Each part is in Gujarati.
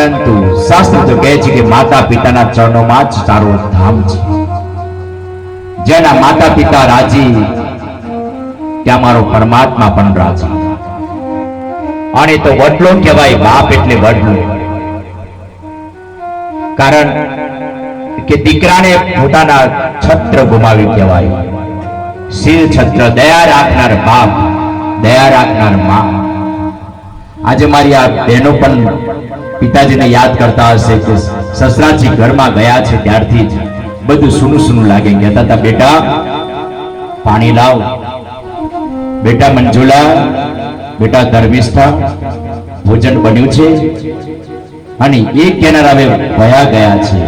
પરંતુ શાસ્ત્ર તો કહે છે કે માતા પિતાના ચરણોમાં જ તારું ધામ છે. જેના માતા પિતા રાજી ત્યાં મારો પરમાત્મા પણ રાજી. અને તો વડલો કહેવાય, બાપ એટલે વડલો. કારણ કે દીકરાને પોતાના છત્ર ગુમાવી કહેવાય. શિર છત્ર, દયા રાખનાર બાપ, દયા રાખનાર માં. આજે મારી આ બહેનો પણ પિતાજીને યાદ કરતા હશે કે સસરાજી ઘરમાં ગયા છે ત્યારથી જ બધું સૂનું સૂનું લાગે. કહેતા હતા, બેટા પાણી લાવ, બેટા મંજુલા, બેટા ધર્મિષ્ઠા, ભોજન બન્યું છે. અને એ કેનાર હવે વયા ગયા છે.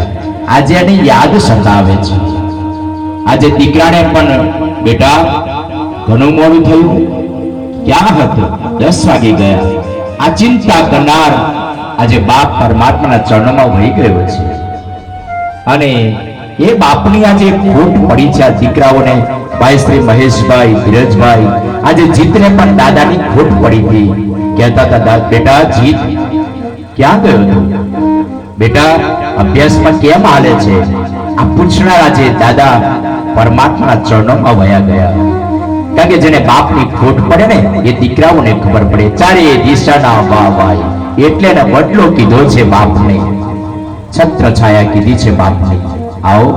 આજે એની યાદ સતાવે છે. આજે દીકરાને પણ, બેટા ઘણું મોડું થયું, ક્યાં હતો, 10 વાગી ગયા. આ ચિંતા કરનાર આજે બાપ પરમાત્માના ચરણોમાં વહી ગયો છે. અને એ બાપની આજે ખોટ પડી છે. આ દીકરાઓને, ભાઈ શ્રી મહેશભાઈ, ધીરજભાઈ, આજે જીતને પણ દાદાની ખોટ પડી હતી. કહેતા હતા, બેટા જીત ક્યાં ગયો હતો, બેટા અભ્યાસમાં કેમ હાલે છે? આ પૂછનાર આજે દાદા પરમાત્માના ચરણોમાં વયા ગયા. કારણ કે જેને બાપની ખોટ પડે ને એ દીકરાઓને ખબર પડે. ચારે દિશાના ભાઈ એટલે એને વડલો કીધો છે બાપને, છત્ર છાયા કીધી છે બાપને. આવો